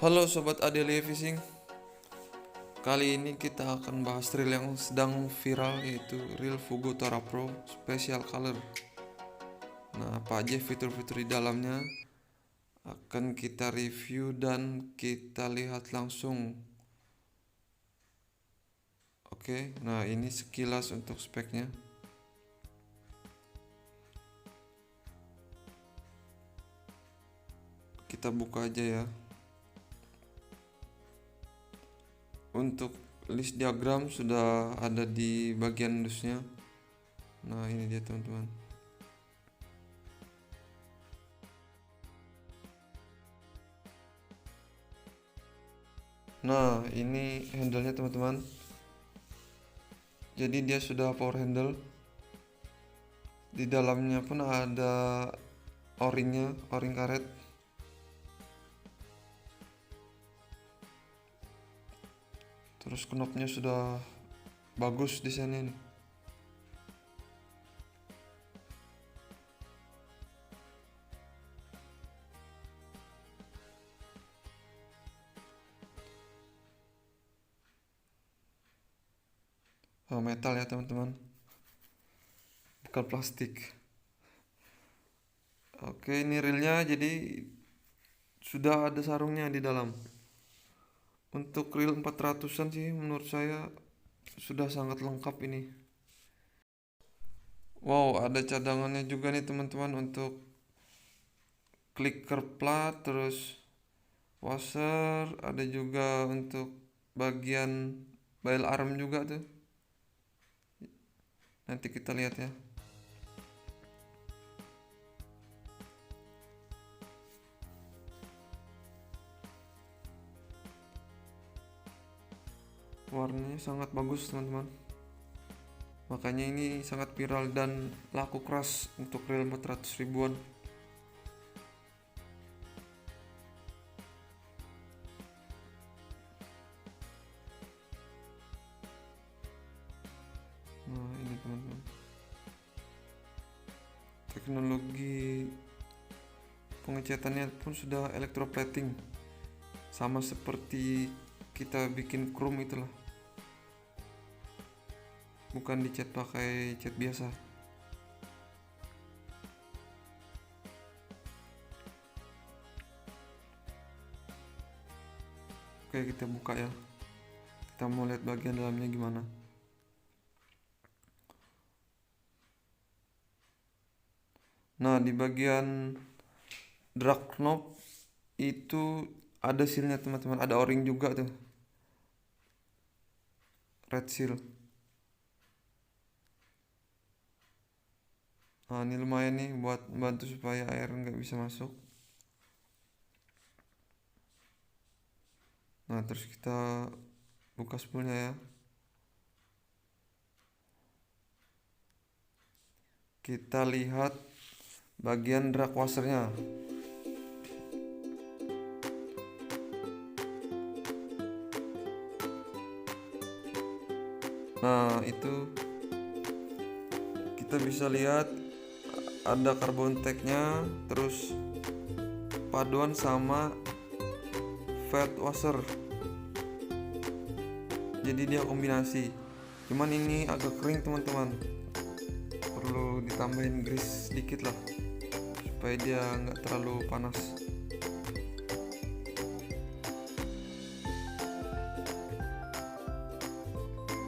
Halo Sobat Adelia Fishing. Kali ini kita akan bahas reel yang sedang viral, yaitu reel Fugo Tora Pro Special Color. Nah, apa aja fitur-fitur di dalamnya akan kita review dan kita lihat langsung. Oke, nah ini sekilas untuk speknya. Kita buka aja ya. Untuk list diagram sudah ada di bagian dusnya. Nah, ini dia teman-teman. Nah, ini handle-nya teman-teman. Jadi dia sudah power handle. Di dalamnya pun ada o-ringnya, o-ring karet. Terus knopnya sudah bagus desainnya nih. Oh, metal ya teman-teman, bukan plastik. Oke, ini reelnya jadi sudah ada sarungnya di dalam. Untuk reel 400-an sih menurut saya sudah sangat lengkap ini. Wow, ada cadangannya juga nih teman-teman untuk clicker plat, terus washer, ada juga untuk bagian bail arm juga tuh. Nanti kita lihat ya. Warnanya sangat bagus teman-teman. Makanya ini sangat viral dan laku keras untuk reel 400 ribuan. Nah, ini teman-teman. Teknologi pengecatannya pun sudah electroplating. Sama seperti kita bikin chrome itulah. Bukan dicat pakai cat biasa. Oke, kita buka ya. Kita mau lihat bagian dalamnya gimana. Nah, di bagian drag knob itu ada sealnya teman-teman, ada o-ring juga tuh, red seal. Nah, ini lumayan nih buat bantu supaya air nggak bisa masuk. Nah, terus kita buka spoolnya ya. Kita lihat bagian drag washernya. Nah, itu kita bisa lihat ada carbon tag-nya, terus paduan sama fat washer. Jadi dia kombinasi. Cuman ini agak kering teman-teman. Perlu ditambahin grease sedikit lah supaya dia nggak terlalu panas.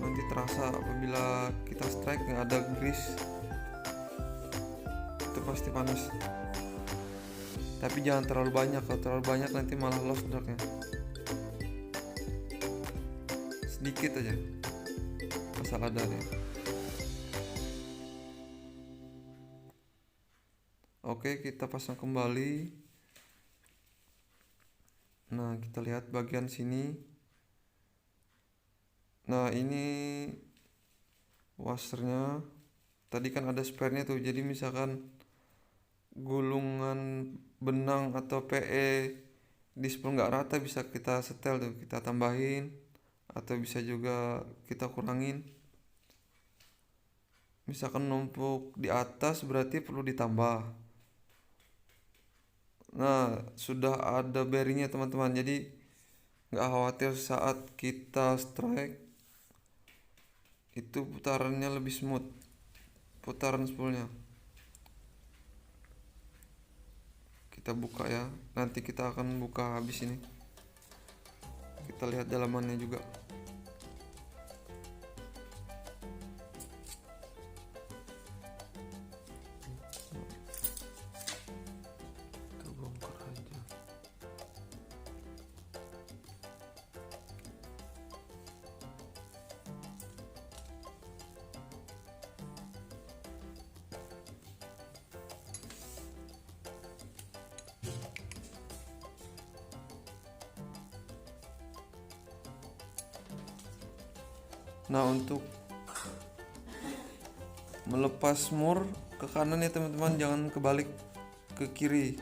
Nanti terasa apabila kita strike nggak ada grease, itu pasti panas. Tapi jangan terlalu banyak, kalau terlalu banyak nanti malah lost dragnya. Sedikit aja asal ada ya. Oke, kita pasang kembali. Nah, kita lihat bagian sini. Nah, ini washernya. Tadi kan ada spare-nya tuh, jadi misalkan gulungan benang atau PE di spool nggak rata, bisa kita setel tuh, kita tambahin atau bisa juga kita kurangin. Misalkan numpuk di atas berarti perlu ditambah. Nah, sudah ada bearingnya teman-teman, jadi nggak khawatir saat kita strike itu putarannya lebih smooth, putaran spoolnya. Kita buka ya, nanti kita akan buka habis ini, kita lihat dalamannya juga. Kita bongkar aja. Nah, untuk melepas mur ke kanan ya teman-teman, jangan kebalik ke kiri.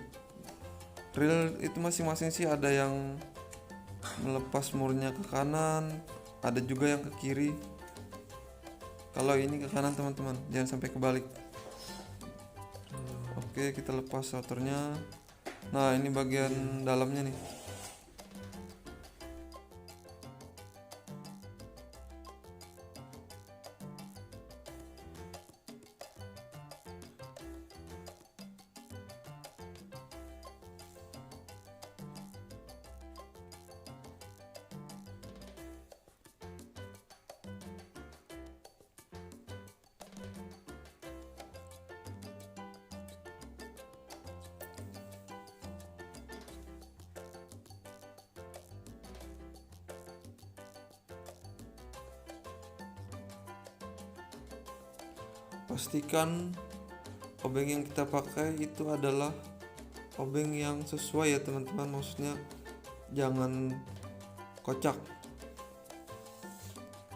Reel itu masing-masing sih ada yang melepas murnya ke kanan, ada juga yang ke kiri. Kalau ini ke kanan teman-teman, jangan sampai kebalik. Oke, kita lepas rotornya. Nah, ini bagian dalamnya nih. Pastikan obeng yang kita pakai itu adalah obeng yang sesuai ya teman-teman, maksudnya jangan kocak,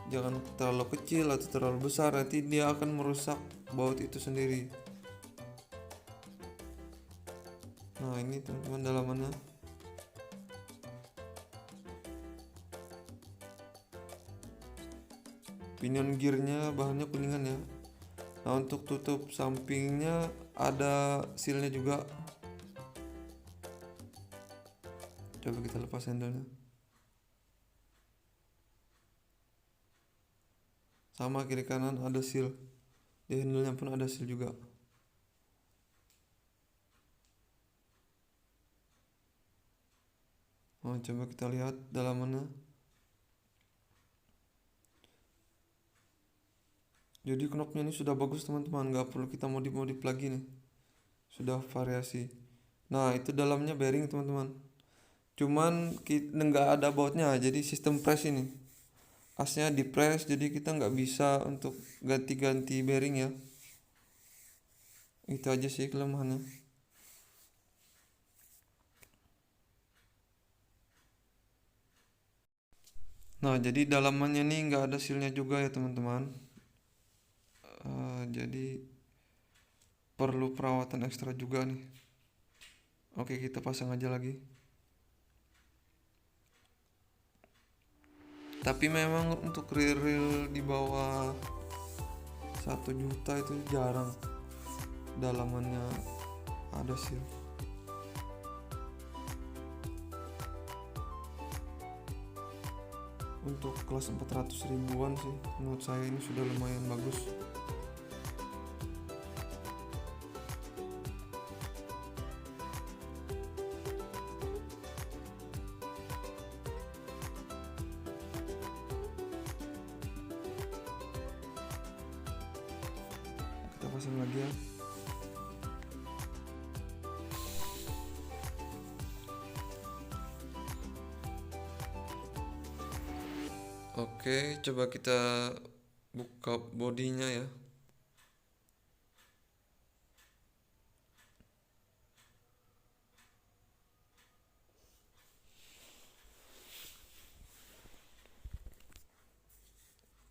jangan terlalu kecil atau terlalu besar, nanti dia akan merusak baut itu sendiri. Nah, ini teman-teman dalamannya. Pinion gearnya bahannya kuningan ya. Nah, untuk tutup sampingnya ada sealnya juga. Coba kita lepas handle-nya. Sama kiri kanan ada seal. Di handle-nya pun ada seal juga. Nah, coba kita lihat dalamannya. Jadi knopnya ini sudah bagus teman-teman, nggak perlu kita modif-modif lagi nih, sudah variasi. Nah, itu dalamnya bearing teman-teman, cuman nggak ada bautnya, jadi sistem press ini, asnya di press, jadi kita nggak bisa untuk ganti-ganti bearing ya. Itu aja sih kelemahannya. Nah, jadi dalamannya nih nggak ada sealnya juga ya teman-teman. Jadi perlu perawatan ekstra juga nih. Oke, kita pasang aja lagi. Tapi memang untuk reel di bawah 1 juta itu jarang dalamannya ada seal. Untuk kelas 400 ribuan sih menurut saya ini sudah lumayan bagus. Kita pasang lagi ya. Oke, coba kita buka bodinya ya.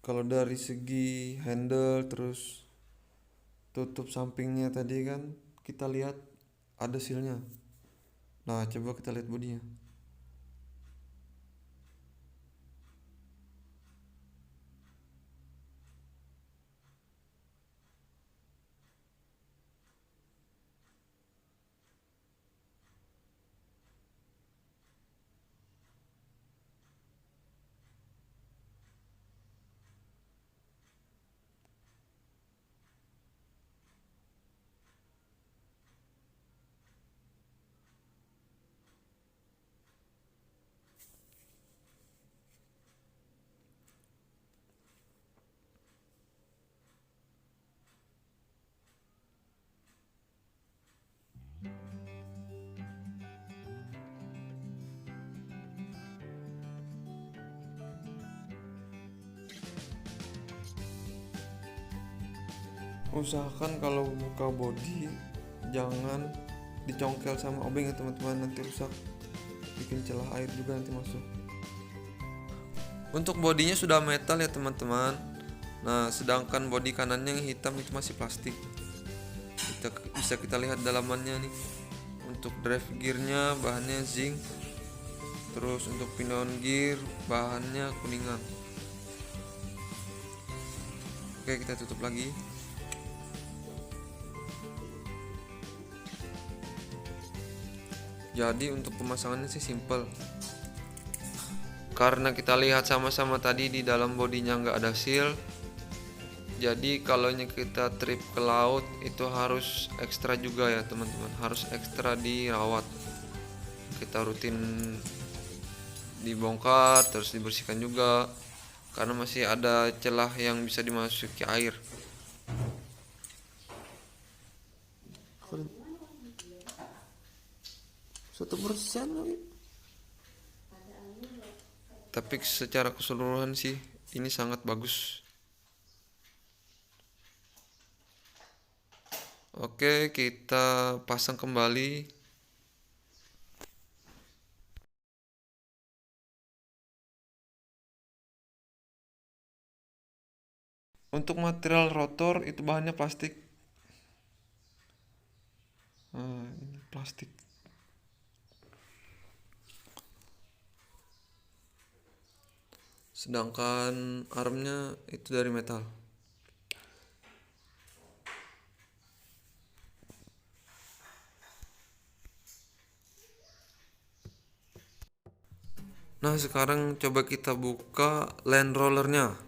Kalau dari segi handle terus tutup sampingnya tadi kan kita lihat ada sealnya. Nah, coba kita lihat bodinya. Usahakan kalau buka bodi jangan dicongkel sama obeng ya teman-teman, nanti rusak, bikin celah air juga nanti masuk. Untuk bodinya sudah metal ya teman-teman. Nah, sedangkan bodi kanannya yang hitam itu masih plastik. Bisa kita lihat dalamannya nih. Untuk drive gearnya bahannya zinc. Terus untuk pinion gear bahannya kuningan. Oke, kita tutup lagi. Jadi untuk pemasangannya sih simple. Karena kita lihat sama-sama tadi di dalam bodinya nggak ada seal, jadi kalau kita trip ke laut itu harus ekstra juga ya teman-teman, harus ekstra dirawat. Kita rutin dibongkar terus dibersihkan juga, karena masih ada celah yang bisa dimasuki air. Satu persen lagi. Tapi secara keseluruhan sih ini sangat bagus. Oke, kita pasang kembali. Untuk material rotor itu bahannya plastik. Ini plastik. Sedangkan armnya itu dari metal. Nah, sekarang coba kita buka land rollernya.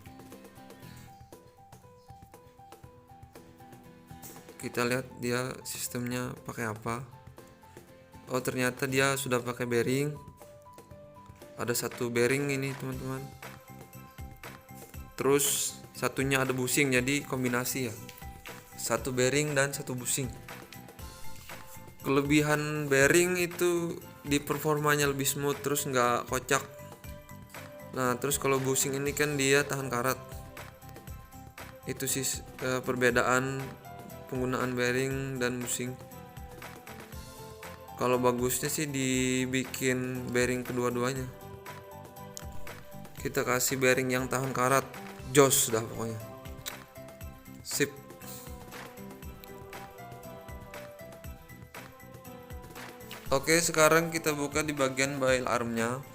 Kita lihat dia sistemnya pakai apa. Oh, ternyata dia sudah pakai bearing. Ada satu bearing ini teman-teman. Terus satunya ada bushing, jadi kombinasi ya. Satu bearing dan satu bushing. Kelebihan bearing itu di performanya lebih smooth, terus nggak kocak. Nah, terus kalau bushing ini kan dia tahan karat. Itu sih perbedaan penggunaan bearing dan bushing. Kalau bagusnya sih dibikin bearing kedua-duanya. Kita kasih bearing yang tahan karat, jos dah pokoknya. Sip. Oke, sekarang kita buka di bagian bail armnya.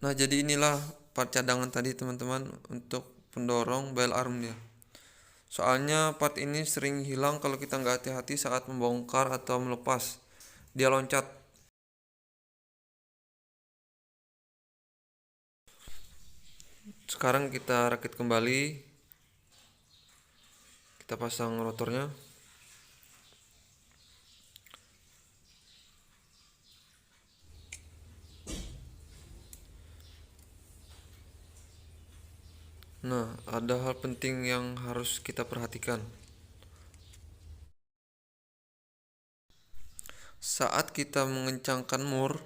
Nah, jadi inilah part cadangan tadi teman-teman untuk pendorong bail armnya. Soalnya part ini sering hilang kalau kita nggak hati-hati saat membongkar atau melepas. Dia loncat. Sekarang kita rakit kembali. Kita pasang rotornya. Nah, ada hal penting yang harus kita perhatikan. Saat kita mengencangkan mur,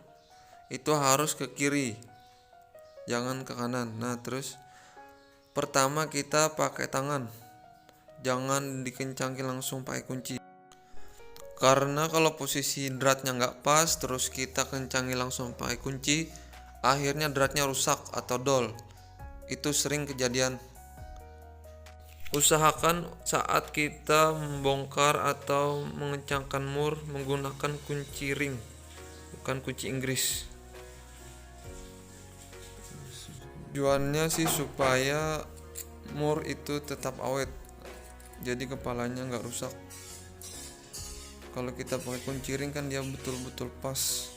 itu harus ke kiri, jangan ke kanan. Nah, terus pertama kita pakai tangan, jangan dikencangin langsung pakai kunci. Karena kalau posisi dratnya nggak pas, terus kita kencangin langsung pakai kunci, akhirnya dratnya rusak atau dol. Itu sering kejadian. Usahakan saat kita membongkar atau mengencangkan mur menggunakan kunci ring, bukan kunci Inggris. Tujuannya sih supaya mur itu tetap awet, jadi kepalanya nggak rusak. Kalau kita pakai kunci ring kan dia betul-betul pas.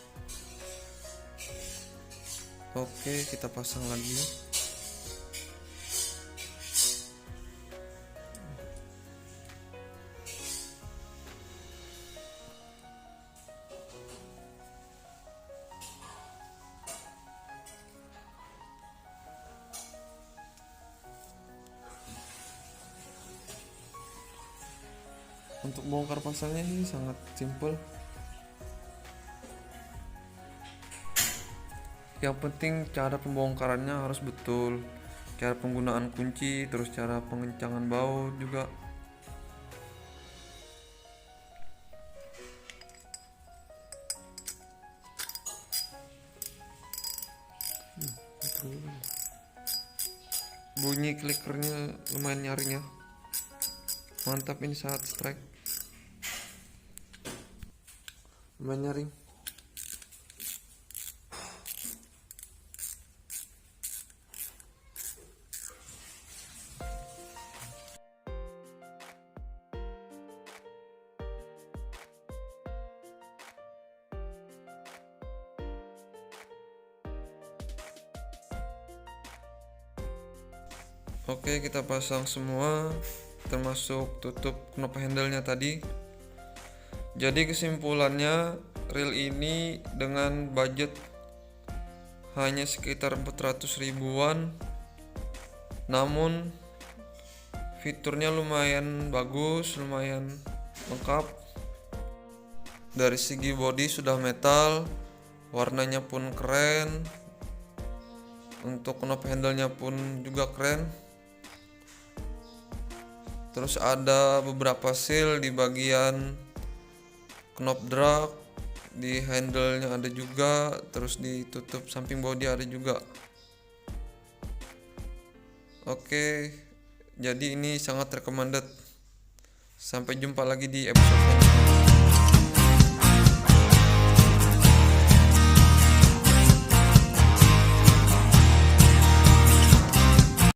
Oke, kita pasang lagi. Untuk bongkar pasangnya sih sangat simple. Yang penting cara pembongkarannya harus betul, cara penggunaan kunci, terus cara pengencangan baut juga. Bunyi klikernya lumayan nyaring ya, mantap ini saat strike, lumayan nyaring. Oke, kita pasang semua termasuk tutup knob handle-nya tadi. Jadi kesimpulannya, reel ini dengan budget hanya sekitar 400 ribuan, namun fiturnya lumayan bagus, lumayan lengkap. Dari segi bodi sudah metal, warnanya pun keren, untuk knob handle-nya pun juga keren. Terus ada beberapa seal di bagian knob drag, di handle-nya ada juga, terus ditutup samping bodi ada juga. Oke, jadi ini sangat recommended. Sampai jumpa lagi di episode selanjutnya.